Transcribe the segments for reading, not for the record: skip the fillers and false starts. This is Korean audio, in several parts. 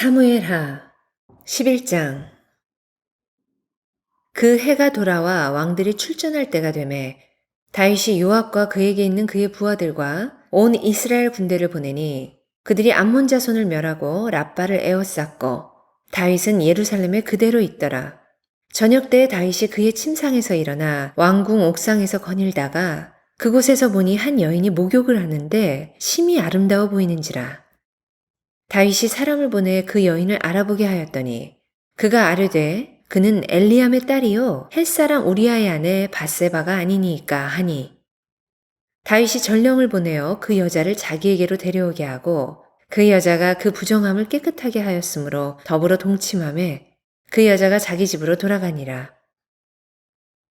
사무엘하 11장. 그 해가 돌아와 왕들이 출전할 때가 되매 다윗이 요압과 그에게 있는 그의 부하들과 온 이스라엘 군대를 보내니 그들이 암몬 자손을 멸하고 랍바를 에워쌌고 다윗은 예루살렘에 그대로 있더라. 저녁 때에 다윗이 그의 침상에서 일어나 왕궁 옥상에서 거닐다가 그곳에서 보니 한 여인이 목욕을 하는데 심히 아름다워 보이는지라. 다윗이 사람을 보내 그 여인을 알아보게 하였더니 그가 아뢰되 그는 엘리암의 딸이요 햇사람 우리아의 아내 밧세바가 아니니이까 하니 다윗이 전령을 보내어 그 여자를 자기에게로 데려오게 하고 그 여자가 그 부정함을 깨끗하게 하였으므로 더불어 동침하매 그 여자가 자기 집으로 돌아가니라.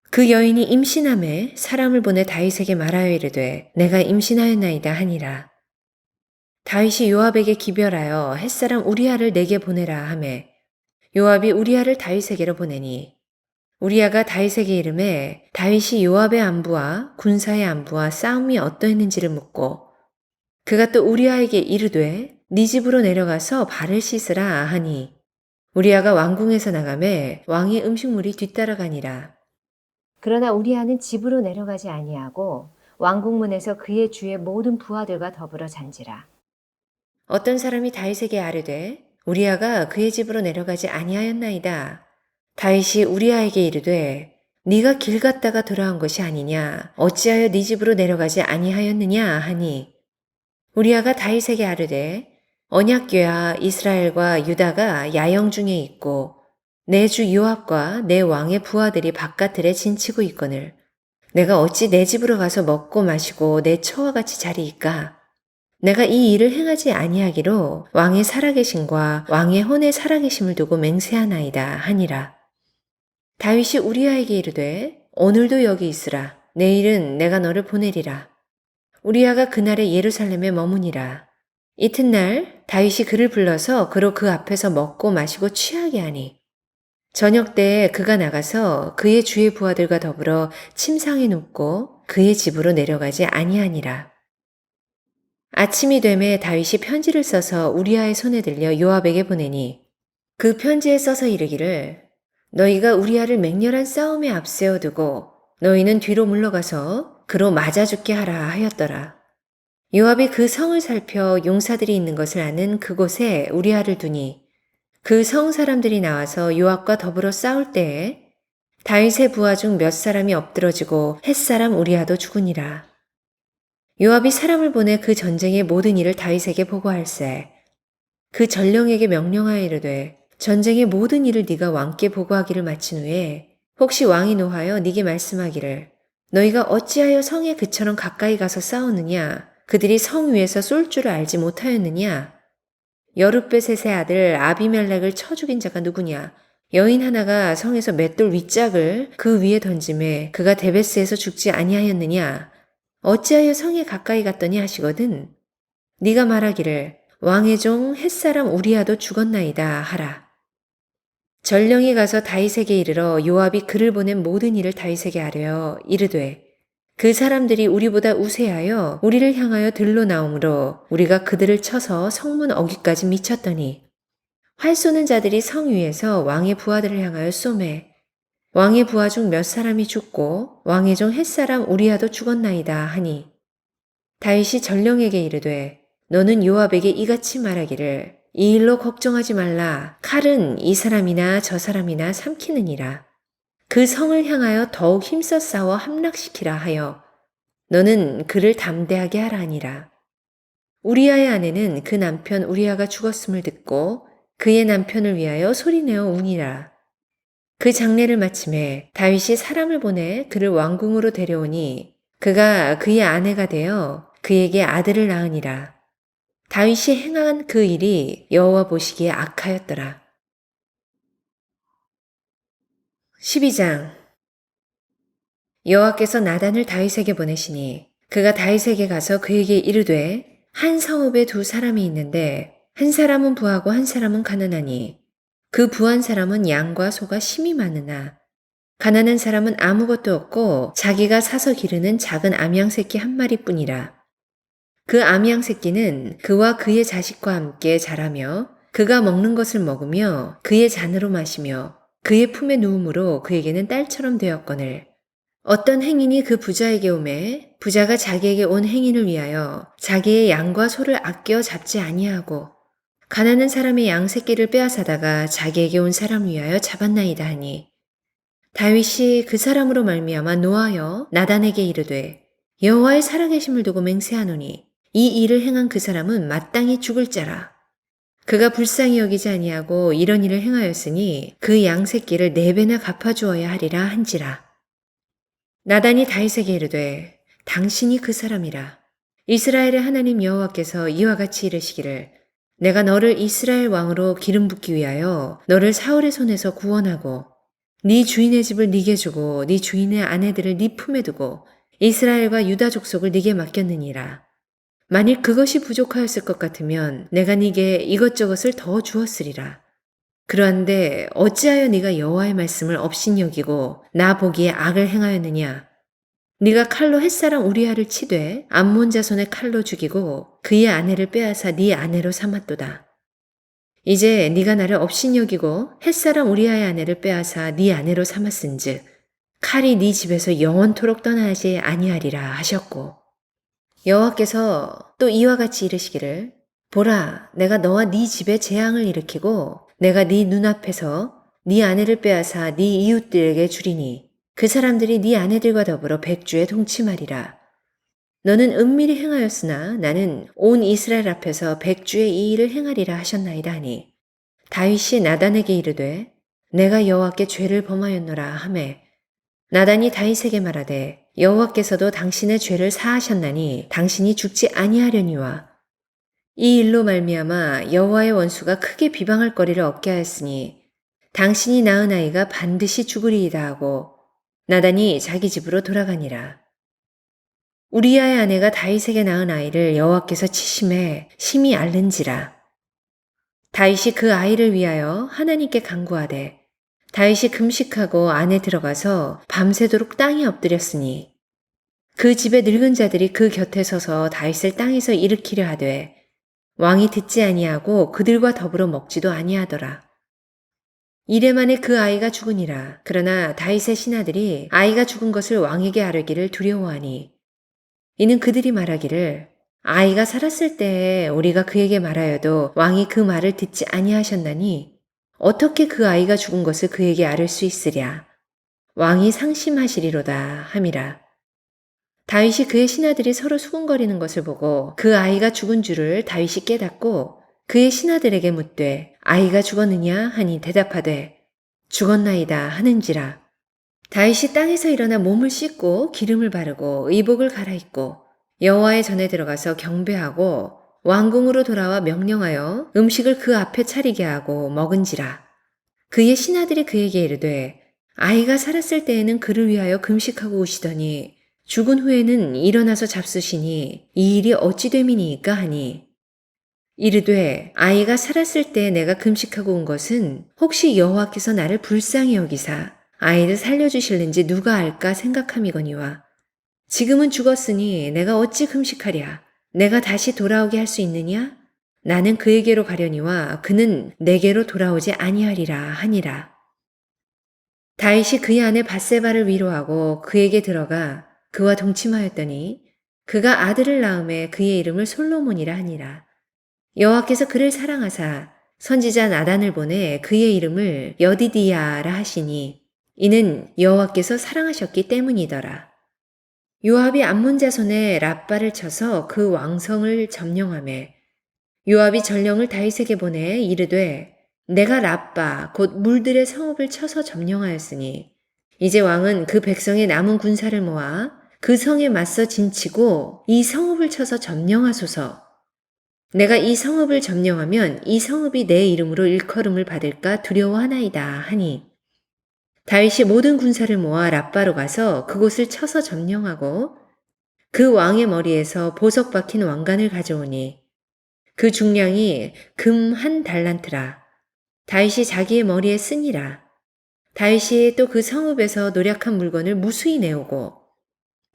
그 여인이 임신함에 사람을 보내 다윗에게 말하여 이르되 내가 임신하였나이다 하니라. 다윗이 요압에게 기별하여 햇사람 우리아를 내게 보내라 하매 요압이 우리아를 다윗에게로 보내니 우리아가 다윗에게 이르매 다윗이 요압의 안부와 군사의 안부와 싸움이 어떠했는지를 묻고 그가 또 우리아에게 이르되 네 집으로 내려가서 발을 씻으라 하니 우리아가 왕궁에서 나가매 왕의 음식물이 뒤따라가니라. 그러나 우리아는 집으로 내려가지 아니하고 왕궁문에서 그의 주의 모든 부하들과 더불어 잔지라. 어떤 사람이 다윗에게 아뢰되 우리아가 그의 집으로 내려가지 아니하였나이다. 다윗이 우리아에게 이르되 네가 길 갔다가 돌아온 것이 아니냐 어찌하여 네 집으로 내려가지 아니하였느냐 하니 우리아가 다윗에게 아뢰되 언약궤와 이스라엘과 유다가 야영 중에 있고 내 주 요압과 내 왕의 부하들이 바깥들에 진치고 있거늘 내가 어찌 내 집으로 가서 먹고 마시고 내 처와 같이 자리이까. 내가 이 일을 행하지 아니하기로 왕의 살아계심과 왕의 혼의 살아계심을 두고 맹세하나이다 하니라. 다윗이 우리아에게 이르되 오늘도 여기 있으라. 내일은 내가 너를 보내리라. 우리아가 그날에 예루살렘에 머무니라. 이튿날 다윗이 그를 불러서 그로 그 앞에서 먹고 마시고 취하게 하니 저녁 때에 그가 나가서 그의 주의 부하들과 더불어 침상에 눕고 그의 집으로 내려가지 아니하니라. 아침이 되매 다윗이 편지를 써서 우리아의 손에 들려 요압에게 보내니 그 편지에 써서 이르기를 너희가 우리아를 맹렬한 싸움에 앞세워 두고 너희는 뒤로 물러가서 그로 맞아 죽게 하라 하였더라. 요압이 그 성을 살펴 용사들이 있는 것을 아는 그곳에 우리아를 두니 그 성 사람들이 나와서 요압과 더불어 싸울 때에 다윗의 부하 중 몇 사람이 엎드러지고 햇사람 우리아도 죽으니라. 요압이 사람을 보내 그 전쟁의 모든 일을 다윗에게 보고할세. 그 전령에게 명령하여 이르되 전쟁의 모든 일을 네가 왕께 보고하기를 마친 후에 혹시 왕이 노하여 네게 말씀하기를 너희가 어찌하여 성에 그처럼 가까이 가서 싸우느냐 그들이 성 위에서 쏠 줄을 알지 못하였느냐 여룻베셋의 아들 아비멜렉을 쳐 죽인 자가 누구냐 여인 하나가 성에서 맷돌 윗짝을 그 위에 던짐에 그가 데베스에서 죽지 아니하였느냐 어찌하여 성에 가까이 갔더니 하시거든 네가 말하기를 왕의 종 햇사람 우리아도 죽었나이다 하라. 전령이 가서 다윗에게 이르러 요압이 그를 보낸 모든 일을 다윗에게 아뢰어 이르되 그 사람들이 우리보다 우세하여 우리를 향하여 들로 나오므로 우리가 그들을 쳐서 성문 어귀까지 미쳤더니 활 쏘는 자들이 성 위에서 왕의 부하들을 향하여 쏘매 왕의 부하 중 몇 사람이 죽고 왕의 종 햇사람 우리아도 죽었나이다 하니 다윗이 전령에게 이르되 너는 요압에게 이같이 말하기를 이 일로 걱정하지 말라. 칼은 이 사람이나 저 사람이나 삼키느니라. 그 성을 향하여 더욱 힘써 싸워 함락시키라 하여 너는 그를 담대하게 하라 하니라. 우리아의 아내는 그 남편 우리아가 죽었음을 듣고 그의 남편을 위하여 소리내어 우니라. 그 장례를 마침에 다윗이 사람을 보내 그를 왕궁으로 데려오니 그가 그의 아내가 되어 그에게 아들을 낳으니라. 다윗이 행한 그 일이 여호와 보시기에 악하였더라. 12장. 여호와께서 나단을 다윗에게 보내시니 그가 다윗에게 가서 그에게 이르되 한 성읍에 두 사람이 있는데 한 사람은 부하고 한 사람은 가난하니 그 부한 사람은 양과 소가 심히 많으나 가난한 사람은 아무것도 없고 자기가 사서 기르는 작은 암양 새끼 한 마리뿐이라. 그 암양 새끼는 그와 그의 자식과 함께 자라며 그가 먹는 것을 먹으며 그의 잔으로 마시며 그의 품에 누움으로 그에게는 딸처럼 되었거늘. 어떤 행인이 그 부자에게 오매 부자가 자기에게 온 행인을 위하여 자기의 양과 소를 아껴 잡지 아니하고 가난한 사람의 양 새끼를 빼앗아다가 자기에게 온 사람을 위하여 잡았나이다 하니 다윗이 그 사람으로 말미암아 노하여 나단에게 이르되 여호와의 살아계심을 두고 맹세하노니 이 일을 행한 그 사람은 마땅히 죽을 자라. 그가 불쌍히 여기지 아니하고 이런 일을 행하였으니 그 양 새끼를 4배나 갚아주어야 하리라 한지라. 나단이 다윗에게 이르되 당신이 그 사람이라. 이스라엘의 하나님 여호와께서 이와 같이 이르시기를 내가 너를 이스라엘 왕으로 기름 붓기 위하여 너를 사울의 손에서 구원하고 네 주인의 집을 네게 주고 네 주인의 아내들을 네 품에 두고 이스라엘과 유다 족속을 네게 맡겼느니라. 만일 그것이 부족하였을 것 같으면 내가 네게 이것저것을 더 주었으리라. 그러한데 어찌하여 네가 여호와의 말씀을 업신여기고 나 보기에 악을 행하였느냐? 네가 칼로 햇사람 우리아를 치되 암몬 자손의 칼로 죽이고 그의 아내를 빼앗아 네 아내로 삼았도다. 이제 네가 나를 업신여기고 햇사람 우리아의 아내를 빼앗아 네 아내로 삼았은즉 칼이 네 집에서 영원토록 떠나지 아니하리라 하셨고 여호와께서 또 이와 같이 이르시기를 보라 내가 너와 네 집에 재앙을 일으키고 내가 네 눈앞에서 네 아내를 빼앗아 네 이웃들에게 주리니 그 사람들이 네 아내들과 더불어 백주에 동침하리라. 너는 은밀히 행하였으나 나는 온 이스라엘 앞에서 백주의 이 일을 행하리라 하셨나이다 하니 다윗이 나단에게 이르되 내가 여호와께 죄를 범하였노라 하매 나단이 다윗에게 말하되 여호와께서도 당신의 죄를 사하셨나니 당신이 죽지 아니하려니와 이 일로 말미암아 여호와의 원수가 크게 비방할 거리를 얻게 하였으니 당신이 낳은 아이가 반드시 죽으리이다 하고 나단이 자기 집으로 돌아가니라. 우리아의 아내가 다윗에게 낳은 아이를 여호와께서 치심해 심히 앓는지라. 다윗이 그 아이를 위하여 하나님께 간구하되 다윗이 금식하고 안에 들어가서 밤새도록 땅에 엎드렸으니 그 집의 늙은 자들이 그 곁에 서서 다윗을 땅에서 일으키려 하되 왕이 듣지 아니하고 그들과 더불어 먹지도 아니하더라. 이래 만에 그 아이가 죽으니라. 그러나 다윗의 신하들이 아이가 죽은 것을 왕에게 아뢰기를 두려워하니 이는 그들이 말하기를 아이가 살았을 때에 우리가 그에게 말하여도 왕이 그 말을 듣지 아니하셨나니 어떻게 그 아이가 죽은 것을 그에게 아뢰 수 있으랴. 왕이 상심하시리로다 함이라. 다윗이 그의 신하들이 서로 수군거리는 것을 보고 그 아이가 죽은 줄을 다윗이 깨닫고 그의 신하들에게 묻되 아이가 죽었느냐 하니 대답하되 죽었나이다 하는지라. 다윗이 땅에서 일어나 몸을 씻고 기름을 바르고 의복을 갈아입고 여호와의 전에 들어가서 경배하고 왕궁으로 돌아와 명령하여 음식을 그 앞에 차리게 하고 먹은지라. 그의 신하들이 그에게 이르되 아이가 살았을 때에는 그를 위하여 금식하고 오시더니 죽은 후에는 일어나서 잡수시니 이 일이 어찌 됨이니까 하니 이르되 아이가 살았을 때 내가 금식하고 온 것은 혹시 여호와께서 나를 불쌍히 여기사 아이를 살려주실는지 누가 알까 생각함이거니와 지금은 죽었으니 내가 어찌 금식하랴. 내가 다시 돌아오게 할 수 있느냐? 나는 그에게로 가려니와 그는 내게로 돌아오지 아니하리라 하니라. 다윗이 그의 아내 밧세바를 위로하고 그에게 들어가 그와 동침하였더니 그가 아들을 낳음에 그의 이름을 솔로몬이라 하니라. 여호와께서 그를 사랑하사 선지자 나단을 보내 그의 이름을 여디디야라 하시니 이는 여호와께서 사랑하셨기 때문이더라. 요압이 암몬 자손의 랍바를 쳐서 그 왕성을 점령하매 요압이 전령을 다윗에게 보내 이르되 내가 랍바 곧 물들의 성읍을 쳐서 점령하였으니 이제 왕은 그 백성의 남은 군사를 모아 그 성에 맞서 진치고 이 성읍을 쳐서 점령하소서. 내가 이 성읍을 점령하면 이 성읍이 내 이름으로 일컬음을 받을까 두려워하나이다 하니 다윗이 모든 군사를 모아 랍바로 가서 그곳을 쳐서 점령하고 그 왕의 머리에서 보석 박힌 왕관을 가져오니 그 중량이 금 1달란트라. 다윗이 자기의 머리에 쓰니라. 다윗이 또 그 성읍에서 노략한 물건을 무수히 내오고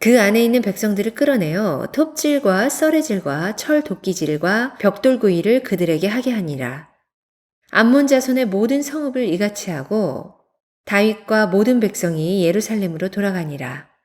그 안에 있는 백성들을 끌어내어 톱질과 썰의질과 철 도끼질과 벽돌구이를 그들에게 하게 하니라. 암몬 자손의 모든 성읍을 이같이 하고 다윗과 모든 백성이 예루살렘으로 돌아가니라.